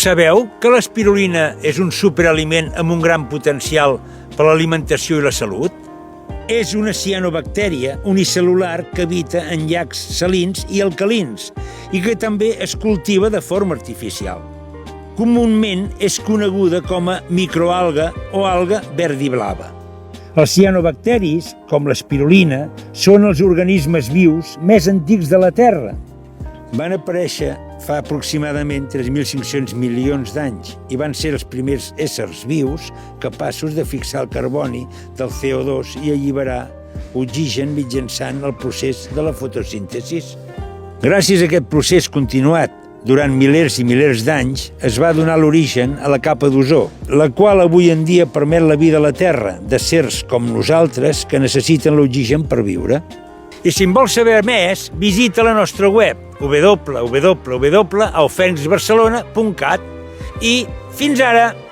Sabeu que l'espirulina és un superaliment amb un gran potencial per a l'alimentació i la salut? És una cianobactèria unicel·lular que habita en llacs salins i alcalins i que també es cultiva de forma artificial. Comúment és coneguda com a microalga o alga verdiblava. Els cianobacteris, com l'espirulina, són els organismes vius més antics de la Terra. Van aparèixer fa aproximadament 3.500 milions d'anys i van ser els primers éssers vius capaços de fixar el carboni del CO2 i alliberar oxigen mitjançant el procés de la fotosíntesi. Gràcies a aquest procés continuat durant milers i milers d'anys es va donar l'origen a la capa d'ozó, la qual avui en dia permet la vida a la Terra d'éssers com nosaltres que necessiten l'oxigen per viure. I si en vols saber més, visita la nostra web www.aufenixbarcelona.cat i fins ara!